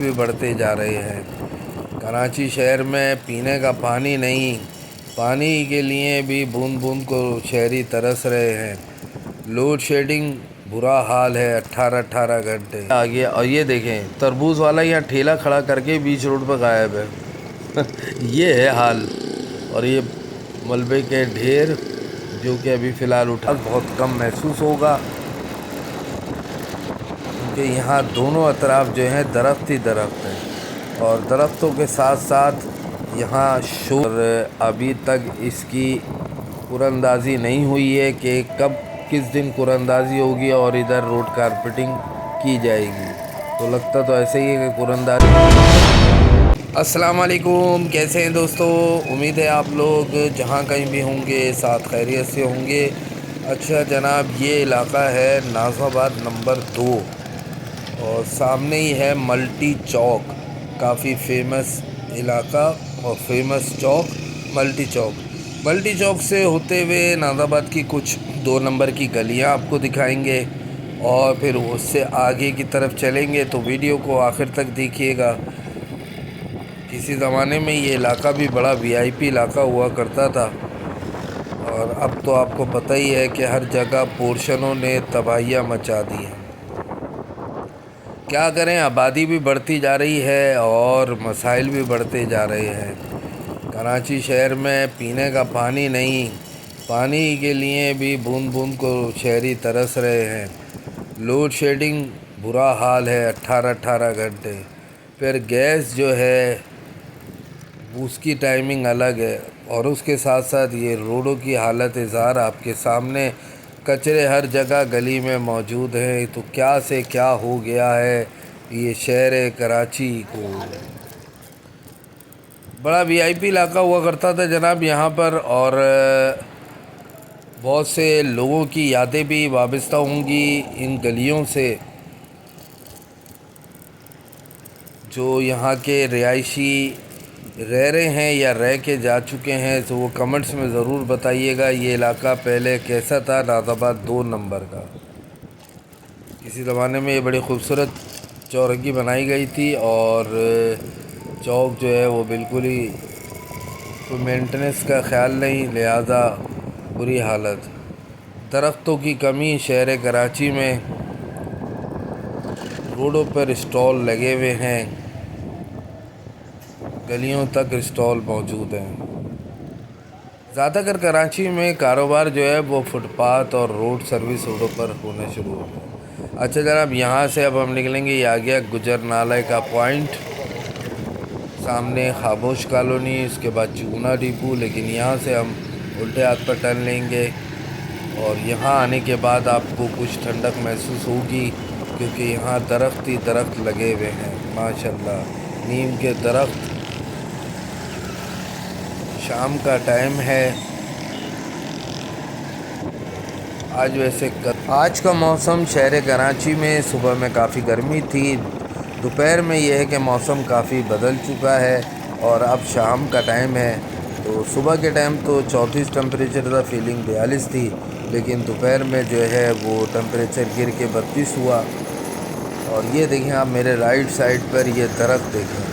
بھی بڑھتے جا رہے ہیں۔ کراچی شہر میں پینے کا پانی نہیں، پانی کے لیے بھی بوند بوند کو شہری ترس رہے ہیں۔ لوڈ شیڈنگ برا حال ہے، 18 گھنٹے آگے۔ اور یہ دیکھیں تربوز والا یہاں ٹھیلا کھڑا کر کے بیچ روڈ پہ غائب ہے یہ ہے حال۔ اور یہ ملبے کے ڈھیر جو کہ ابھی فی الحال اٹھا بہت کم محسوس ہوگا، کہ یہاں دونوں اطراف جو ہیں درخت ہی درخت ہیں، اور درختوں کے ساتھ ساتھ یہاں شور ابھی تک اس کی قراندازی نہیں ہوئی ہے کہ کب کس دن قراندازی ہوگی اور ادھر روڈ کارپیٹنگ کی جائے گی۔ تو لگتا تو ایسے ہی ہے کہ قراندازی۔ السلام علیکم، کیسے ہیں دوستو؟ امید ہے آپ لوگ جہاں کہیں بھی ہوں گے ساتھ خیریت سے ہوں گے۔ اچھا جناب، یہ علاقہ ہے ناظم آباد نمبر 2 اور سامنے ہی ہے ملٹی چوک، کافی فیمس علاقہ اور فیمس چوک ملٹی چوک۔ ملٹی چوک سے ہوتے ہوئے ناظم آباد کی کچھ 2 نمبر کی گلیاں آپ کو دکھائیں گے، اور پھر اس سے آگے کی طرف چلیں گے تو ویڈیو کو آخر تک دیکھیے گا۔ کسی زمانے میں یہ علاقہ بھی بڑا VIP علاقہ ہوا کرتا تھا، اور اب تو آپ کو پتہ ہی ہے کہ ہر جگہ پورشنوں نے تباہیاں مچا دی ہیں۔ کیا کریں، آبادی بھی بڑھتی جا رہی ہے اور مسائل بھی بڑھتے جا رہے ہیں۔ کراچی شہر میں پینے کا پانی نہیں، پانی کے لیے بھی بوند بوند کو شہری ترس رہے ہیں۔ لوڈ شیڈنگ برا حال ہے، 18 گھنٹے۔ پھر گیس جو ہے اس کی ٹائمنگ الگ ہے، اور اس کے ساتھ ساتھ یہ روڈوں کی حالت ظاہر آپ کے سامنے، کچرے ہر جگہ گلی میں موجود ہیں۔ تو کیا سے کیا ہو گیا ہے یہ شہر کراچی کو۔ بڑا VIP علاقہ ہوا کرتا تھا جناب یہاں پر، اور بہت سے لوگوں کی یادیں بھی وابستہ ہوں گی ان گلیوں سے، جو یہاں کے رہائشی رہ رہے ہیں یا رہ کے جا چکے ہیں۔ تو وہ کمنٹس میں ضرور بتائیے گا یہ علاقہ پہلے کیسا تھا، ناظم آباد 2 نمبر کا۔ کسی زمانے میں یہ بڑی خوبصورت چورنگی بنائی گئی تھی، اور چوک جو ہے وہ بالکل ہی کوئی مینٹننس کا خیال نہیں، لہذا بری حالت۔ درختوں کی کمی شہر کراچی میں، روڈوں پر اسٹال لگے ہوئے ہیں، گلیوں تک اسٹال موجود ہیں۔ زیادہ تر کراچی میں کاروبار جو ہے وہ فٹ پاتھ اور روڈ سروس روڈوں پر ہونے شروع ہو گئے۔ اچھا جناب، یہاں سے اب ہم نکلیں گے، یہ آ گیا گجر نالے کا پوائنٹ، سامنے خاموش کالونی، اس کے بعد چونا ڈپو، لیکن یہاں سے ہم الٹے ہاتھ پر ٹرن لیں گے، اور یہاں آنے کے بعد آپ کو کچھ ٹھنڈک محسوس ہوگی، کیونکہ یہاں درخت ہی درخت لگے ہوئے ہیں ماشاءاللہ، نیم کے درخت۔ شام کا ٹائم ہے آج کا موسم شہر کراچی میں صبح میں کافی گرمی تھی، دوپہر میں یہ ہے کہ موسم کافی بدل چکا ہے، اور اب شام کا ٹائم ہے۔ تو صبح کے ٹائم تو 34 ٹمپریچر تھا، فیلنگ 42 تھی، لیکن دوپہر میں جو ہے وہ ٹمپریچر گر کے 32 ہوا۔ اور یہ دیکھیں آپ میرے رائٹ سائڈ پر یہ درخت دیکھیں،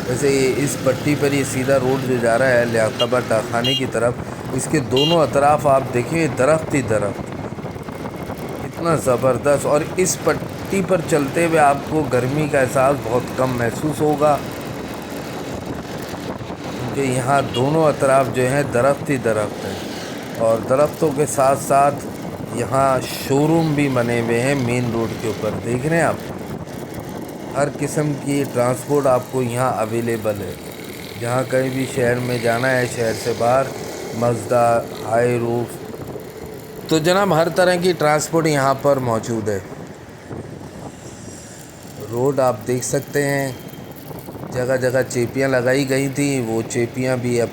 ویسے اس پٹی پر یہ سیدھا روڈ جو جا رہا ہے لیاقت آباد ڈاکخانے کی طرف، اس کے دونوں اطراف آپ دیکھیں درخت ہی درخت، اتنا زبردست۔ اور اس پٹی پر چلتے ہوئے آپ کو گرمی کا احساس بہت کم محسوس ہوگا، کیونکہ یہاں دونوں اطراف جو ہیں درخت ہی درخت ہیں، اور درختوں کے ساتھ ساتھ یہاں شو روم بھی بنے ہوئے ہیں مین روڈ کے اوپر، دیکھ رہے ہیں آپ، ہر قسم کی ٹرانسپورٹ آپ کو یہاں اویلیبل ہے۔ جہاں کہیں بھی شہر میں جانا ہے، شہر سے باہر، مزدا، ہائی روف، تو جناب ہر طرح کی ٹرانسپورٹ یہاں پر موجود ہے۔ روڈ آپ دیکھ سکتے ہیں، جگہ جگہ چیپیاں لگائی گئی تھیں، وہ چیپیاں بھی اب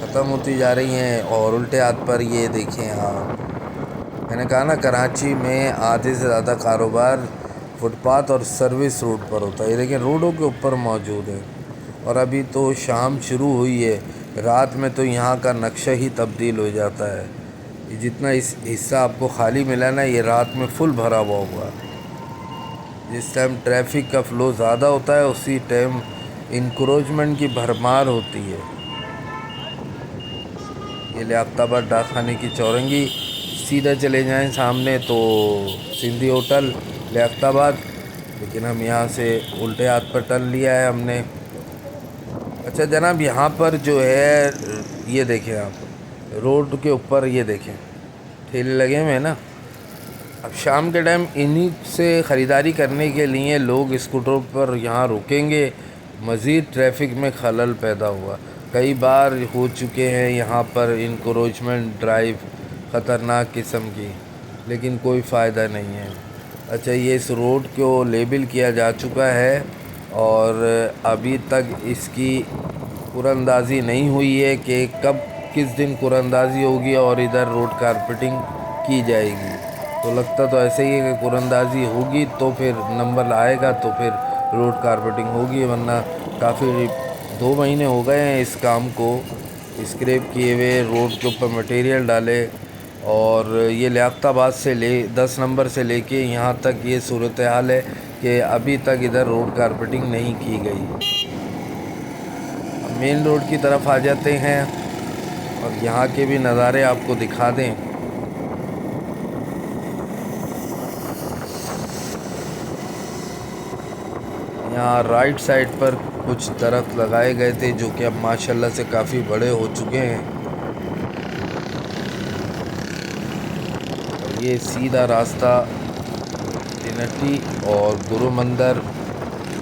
ختم ہوتی جا رہی ہیں، اور الٹے ہاتھ پر یہ دیکھیں آپ، میں نے کہا نا کراچی میں آدھے سے زیادہ کاروبار فٹ پاتھ اور سروس روڈ پر ہوتا ہے، لیکن روڈوں کے اوپر موجود ہے۔ اور ابھی تو شام شروع ہوئی ہے، رات میں تو یہاں کا نقشہ ہی تبدیل ہو جاتا ہے۔ یہ جتنا اس حصہ آپ کو خالی ملا نا، یہ رات میں فل بھرا ہوا ہوگا۔ جس ٹائم ٹریفک کا فلو زیادہ ہوتا ہے اسی ٹائم انکروچمنٹ کی بھرمار ہوتی ہے۔ یہ لیاقت آباد ڈاک خانے کی چورنگی، سیدھا چلے جائیں سامنے تو سندھی ہوٹل لیاقت آباد، لیکن ہم یہاں سے الٹے ہاتھ پر ٹرن لیا ہے ہم نے۔ اچھا جناب، یہاں پر جو ہے یہ دیکھیں آپ، روڈ کے اوپر یہ دیکھیں ٹھیلے لگے ہوئے ہیں نا۔ اب شام کے ٹائم انہی سے خریداری کرنے کے لیے لوگ اسکوٹروں پر یہاں رکیں گے، مزید ٹریفک میں خلل پیدا ہوا۔ کئی بار ہو چکے ہیں یہاں پر انکروچمنٹ ڈرائیو خطرناک قسم کی، لیکن کوئی فائدہ نہیں ہے۔ اچھا، یہ اس روڈ کو لیبل کیا جا چکا ہے اور ابھی تک اس کی قراندازی نہیں ہوئی ہے کہ کب کس دن قراندازی ہوگی اور ادھر روڈ کارپیٹنگ کی جائے گی۔ تو لگتا تو ایسے ہی ہے کہ قراندازی ہوگی تو پھر نمبر آئے گا تو پھر روڈ کارپیٹنگ ہوگی، ورنہ کافی 2 مہینے ہو گئے ہیں اس کام کو اسکریپ کیے ہوئے، روڈ کے اوپر مٹیریل ڈالے، اور یہ لیاقت آباد سے 10 نمبر سے لے کے یہاں تک یہ صورتحال ہے کہ ابھی تک ادھر روڈ کارپیٹنگ نہیں کی گئی۔ اب مین روڈ کی طرف آ جاتے ہیں اور یہاں کے بھی نظارے آپ کو دکھا دیں۔ یہاں رائٹ سائڈ پر کچھ درخت لگائے گئے تھے جو کہ اب ماشاءاللہ سے کافی بڑے ہو چکے ہیں، اور یہ سیدھا راستہ ٹینٹی اور گرو مندر،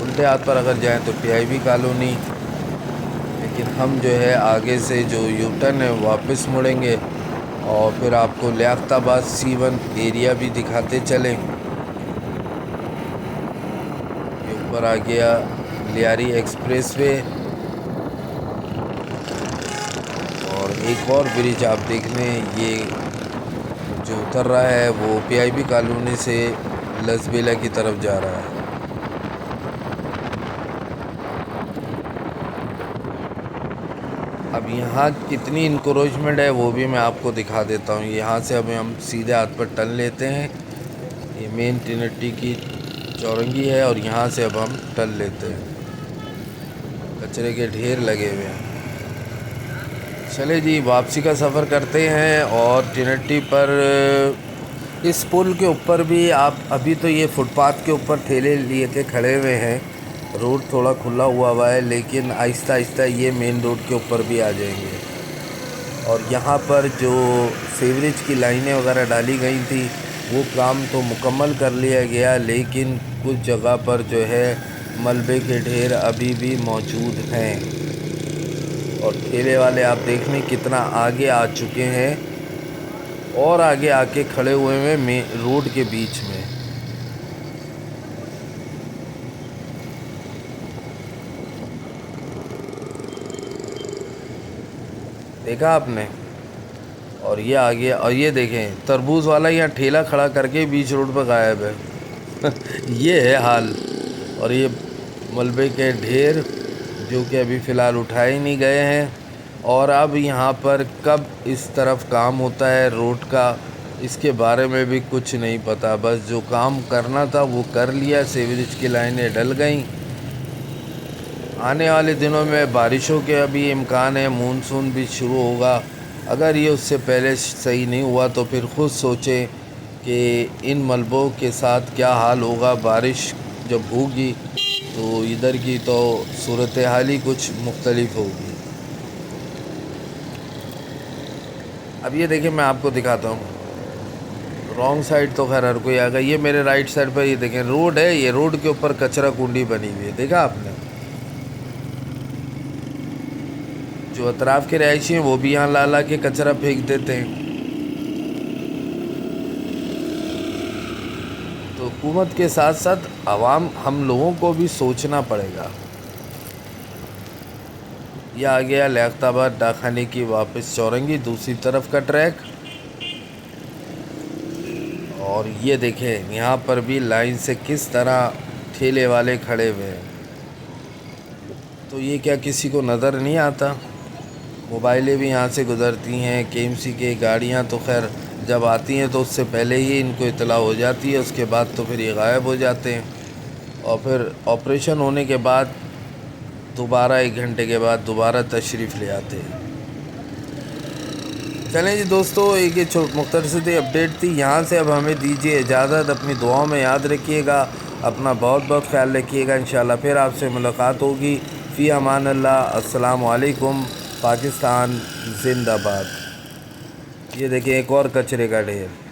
الٹے ہاتھ پر اگر جائیں تو پی آئی بی کالونی، لیکن ہم جو ہے آگے سے جو یو ٹرن ہے واپس مڑیں گے اور پھر آپ کو لیاقت آباد C1 ایریا بھی دکھاتے چلیں۔ اوپر آ گیا لیاری ایکسپریس وے، اور ایک اور برج آپ دیکھ لیں، یہ جو اتر رہا ہے وہ پی آئی بی کالونی سے لسبیلا کی طرف جا رہا ہے۔ اب یہاں کتنی انکروچمنٹ ہے وہ بھی میں آپ کو دکھا دیتا ہوں۔ یہاں سے اب ہم سیدھے ہاتھ پر ٹرن لیتے ہیں، یہ مین ٹینٹی کی چورنگی ہے، اور یہاں سے اب ہم ٹرن لیتے ہیں۔ کچرے کے ڈھیر لگے ہوئے ہیں۔ چلے جی، واپسی کا سفر کرتے ہیں، اور ٹینٹی پر اس پل کے اوپر بھی آپ، ابھی تو یہ فٹ پاتھ کے اوپر ٹھیلے لیے کے کھڑے ہوئے ہیں، روڈ تھوڑا کھلا ہوا ہے، لیکن آہستہ آہستہ یہ مین روڈ کے اوپر بھی آ جائیں گے۔ اور یہاں پر جو سیوریج کی لائنیں وغیرہ ڈالی گئی تھیں وہ کام تو مکمل کر لیا گیا، لیکن کچھ جگہ پر جو ہے ملبے کے ڈھیر ابھی بھی موجود ہیں، اور ٹھیلے والے آپ دیکھ لیں کتنا آگے آ چکے ہیں، اور آگے آ کے کھڑے ہوئے ہیں روڈ کے بیچ میں۔ دیکھا آپ نے؟ اور یہ آگے، اور یہ دیکھیں تربوز والا یہاں ٹھیلا کھڑا کر کے بیچ روڈ پہ غائب ہے۔ یہ ہے حال۔ اور یہ ملبے کے ڈھیر جو کہ ابھی فی الحال اٹھائے نہیں گئے ہیں، اور اب یہاں پر کب اس طرف کام ہوتا ہے روڈ کا اس کے بارے میں بھی کچھ نہیں پتہ، بس جو کام کرنا تھا وہ کر لیا، سیوریج کی لائنیں ڈل گئیں۔ آنے والے دنوں میں بارشوں کے ابھی امکان ہے، مونسون بھی شروع ہوگا، اگر یہ اس سے پہلے صحیح نہیں ہوا تو پھر خود سوچیں کہ ان ملبوں کے ساتھ کیا حال ہوگا۔ بارش جب ہوگی تو ادھر کی تو صورتحال ہی کچھ مختلف ہوگی۔ اب یہ دیکھیں، میں آپ کو دکھاتا ہوں، رانگ سائڈ تو خیر ہر کوئی آگا، یہ میرے رائٹ سائڈ پر یہ دیکھیں روڈ ہے، یہ روڈ کے اوپر کچرا کنڈی بنی ہوئی ہے، دیکھا آپ نے؟ جو اطراف کے رہائشی ہیں وہ بھی یہاں لا کے کچرا پھینک دیتے ہیں۔ تو حکومت کے ساتھ ساتھ عوام، ہم لوگوں کو بھی سوچنا پڑے گا۔ یہ آ گیا لیاقت آباد ڈاک خانے کی واپس چورنگی، دوسری طرف کا ٹریک، اور یہ دیکھیں یہاں پر بھی لائن سے کس طرح ٹھیلے والے کھڑے ہوئے ہیں۔ تو یہ کیا کسی کو نظر نہیں آتا؟ موبائلیں بھی یہاں سے گزرتی ہیں، KMC کے گاڑیاں تو خیر جب آتی ہیں تو اس سے پہلے ہی ان کو اطلاع ہو جاتی ہے، اس کے بعد تو پھر یہ غائب ہو جاتے ہیں۔ اور پھر آپریشن ہونے کے بعد دوبارہ 1 گھنٹے کے بعد دوبارہ تشریف لے آتے ہیں۔ چلیں جی دوستو، ایک یہ مختصر سی اپڈیٹ تھی یہاں سے۔ اب ہمیں دیجیے اجازت، اپنی دعاؤں میں یاد رکھیے گا، اپنا بہت بہت خیال رکھیے گا۔ انشاءاللہ پھر آپ سے ملاقات ہوگی۔ فی امان اللہ۔ السلام علیکم۔ پاکستان زندہ باد۔ یہ دیکھیں ایک اور کچرے کا ڈھیر۔